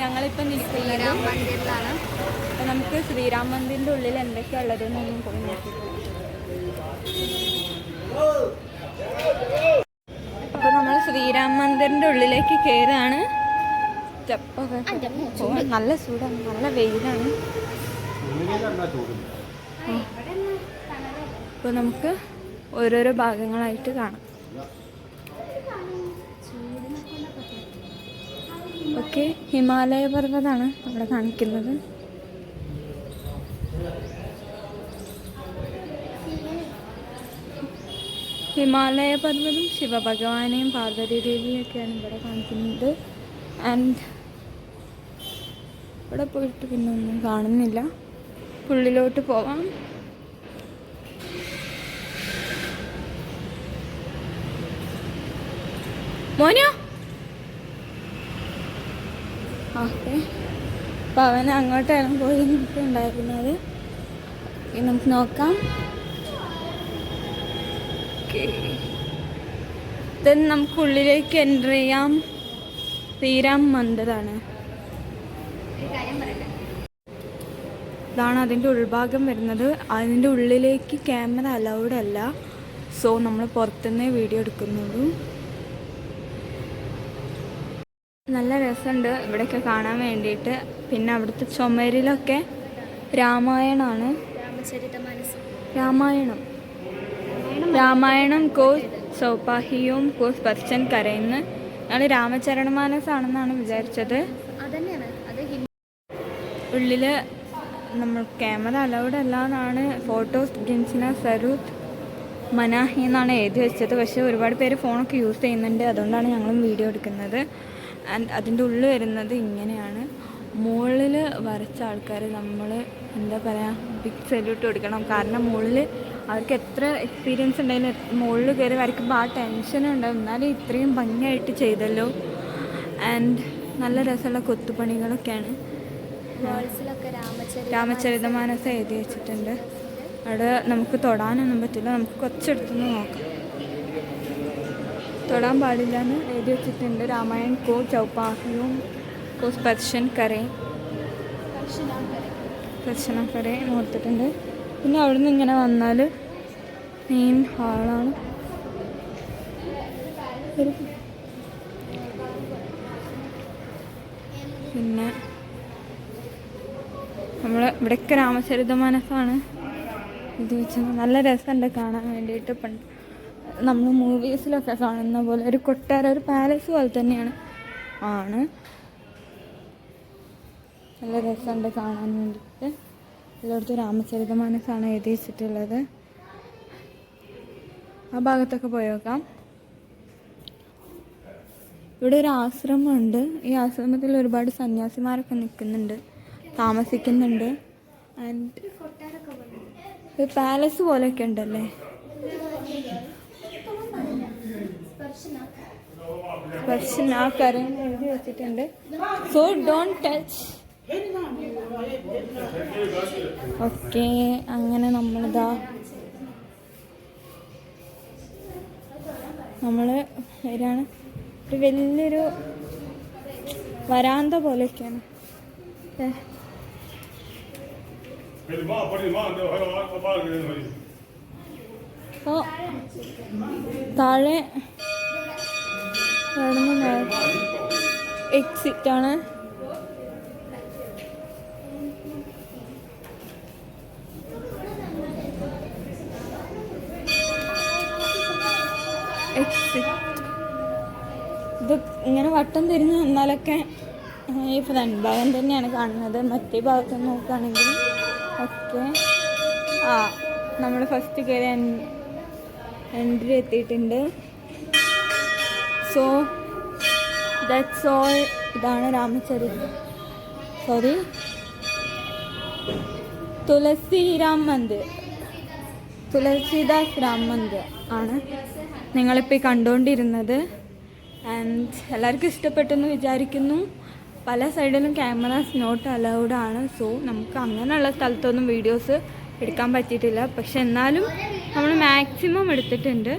ഞങ്ങളിപ്പോൾ ശ്രീരാം മന്ദിറിലാണ്. അപ്പോൾ നമുക്ക് ശ്രീരാം മന്ദിറിൻ്റെ ഉള്ളിൽ എന്തൊക്കെയാണ് ഉള്ളതെന്നൊന്നും പോയി നോക്കിയിട്ടില്ല. അപ്പോൾ നമ്മൾ ശ്രീരാം മന്ദിറിൻ്റെ ഉള്ളിലേക്ക് കയറുകയാണ്. സ്റ്റെപ്പൊക്കെ നല്ല ചൂടാണ്, നല്ല വെയിലാണ്. അപ്പോൾ നമുക്ക് ഓരോരോ ഭാഗങ്ങളായിട്ട് കാണാം. ഓക്കെ, ഹിമാലയ പർവ്വതമാണ് അവിടെ കാണിക്കുന്നത്. ഹിമാലയ പർവ്വതം ശിവഭഗവാനെയും പാർവതി ദേവിയൊക്കെയാണ് ഇവിടെ കാണിക്കുന്നത്. ആൻഡ് ഇവിടെ പോയിട്ട് പിന്നെ ഒന്നും കാണുന്നില്ല. ഉള്ളിലോട്ട് പോവാം. മോനോ ഓക്കെ, അപ്പം അവൻ അങ്ങോട്ടാണ് പോയി നിൽക്കുന്നുണ്ടായിരുന്നത്. നമുക്ക് നോക്കാം. ദെൻ നമുക്ക് ഉള്ളിലേക്ക് എൻ്റർ ചെയ്യാം. ശ്രീരാം മന്ദിറാണ്. ഇതാണ് അതിൻ്റെ ഉൾഭാഗം വരുന്നത്. അതിൻ്റെ ഉള്ളിലേക്ക് ക്യാമറ അലൗഡ് അല്ല. സോ നമ്മൾ പുറത്തുനിന്നേ വീഡിയോ എടുക്കുന്നുള്ളൂ. നല്ല രസമുണ്ട് ഇവിടെയൊക്കെ കാണാൻ വേണ്ടിയിട്ട്. പിന്നെ അവിടുത്തെ ചുമരിലൊക്കെ രാമായണമാണ്. രാമായണം കോ സൗപാഹിയും കോ സ്പർശൻ കരയുന്ന. ഞങ്ങൾ രാമചരണമാനസാണെന്നാണ് വിചാരിച്ചത്. ഉള്ളിൽ നമ്മൾ ക്യാമറ അലൗഡ് അല്ല എന്നാണ്. ഫോട്ടോസ് ഗിൻസിന സരൂത്ത് മനാഹി എന്നാണ് എഴുതി വെച്ചത്. പക്ഷേ ഒരുപാട് പേര് ഫോണൊക്കെ യൂസ് ചെയ്യുന്നുണ്ട്, അതുകൊണ്ടാണ് ഞങ്ങളും വീഡിയോ എടുക്കുന്നത്. ആൻഡ് അതിൻ്റെ ഉള്ളിൽ വരുന്നത് ഇങ്ങനെയാണ്. മുകളിൽ വരച്ച ആൾക്കാർ നമ്മൾ എന്താ പറയുക, ബിഗ് സല്യൂട്ട് കൊടുക്കണം. കാരണം മുകളിൽ അവർക്ക് എത്ര എക്സ്പീരിയൻസ് ഉണ്ടെങ്കിലും മുകളിൽ കയറി വരയ്ക്കുമ്പോൾ ആ ടെൻഷൻ ഉണ്ടാവും. എന്നാലും ഇത്രയും ഭംഗിയായിട്ട് ചെയ്തല്ലോ. ആൻഡ് നല്ല രസമുള്ള കൊത്തുപണികളൊക്കെയാണ്. രാമചരിതമാനസം എഴുതി വെച്ചിട്ടുണ്ട്. അവിടെ നമുക്ക് തൊടാനൊന്നും പറ്റില്ല. നമുക്ക് കുറച്ചെടുത്തൊന്ന് നോക്കാം. തൊടാൻ പാടില്ല എന്ന് എഴുതി വെച്ചിട്ടുണ്ട്. രാമായൺ കോ ചൗപാഹിയും കോ സ്പർശൻ കരേ സ്പർശന കരേ ഓർത്തിട്ടുണ്ട്. പിന്നെ അവിടെ നിന്ന് ഇങ്ങനെ വന്നാൽ മെയിൻ ഹാളാണ്. പിന്നെ നമ്മൾ ഇവിടെയൊക്കെ രാമചരിതമാനസമാണ് ഇത് വെച്ചത്. നല്ല രസമുണ്ട് കാണാൻ വേണ്ടിയിട്ട്. നമ്മൾ മൂവീസിലൊക്കെ കാണുന്ന പോലെ ഒരു കൊട്ടാരം, ഒരു പാലസ് പോലെ തന്നെയാണ്. നല്ല രസമുണ്ട് കാണാൻ വേണ്ടിയിട്ട്. എല്ലായിടത്തും രാമചരിതമാനസാണ് എഴുതി വെച്ചിട്ടുള്ളത്. ആ ഭാഗത്തൊക്കെ പോയി നോക്കാം. ഇവിടെ ഒരു ആശ്രമമുണ്ട്. ഈ ആശ്രമത്തിൽ ഒരുപാട് സന്യാസിമാരൊക്കെ നിൽക്കുന്നുണ്ട്, താമസിക്കുന്നുണ്ട്. ആൻഡ് ഒരു പാലസ് പോലെയൊക്കെ ഉണ്ടല്ലേ. സ്പർശന കരൻ എഴുതി വെച്ചിട്ടുണ്ട്. So don't touch. ഓക്കെ, അങ്ങനെ നമ്മൾ വരാണ്. ഒരു വലിയൊരു വരാന്ത പോലെയൊക്കെയാണ്. അപ്പോൾ താഴെ എക്സിറ്റാണ്. ഇത് ഇങ്ങനെ വട്ടം തിരിഞ്ഞ് നിന്നാലൊക്കെ ഈ ഫ്രണ്ട് ഭാഗം തന്നെയാണ് കാണുന്നത്. മറ്റേ ഭാഗത്ത് നോക്കുകയാണെങ്കിൽ ഓക്കെ. നമ്മൾ ഫസ്റ്റ് കയറി എൻട്രി എത്തിയിട്ടുണ്ട്. So that's all. ഇതാണ് തുളസിദാസ് രാം മന്ദിർ ആണ് നിങ്ങളിപ്പോൾ കണ്ടുകൊണ്ടിരുന്നത്. ആൻഡ് എല്ലാവർക്കും ഇഷ്ടപ്പെട്ടെന്ന് വിചാരിക്കുന്നു. പല സൈഡിലും ക്യാമറാസ് നോട്ട് അലൗഡ് ആണ്. സോ നമുക്ക് അങ്ങനെയുള്ള സ്ഥലത്തൊന്നും വീഡിയോസ് എടുക്കാൻ പറ്റിയിട്ടില്ല. പക്ഷെ എന്നാലും നമ്മൾ മാക്സിമം എടുത്തിട്ടുണ്ട്.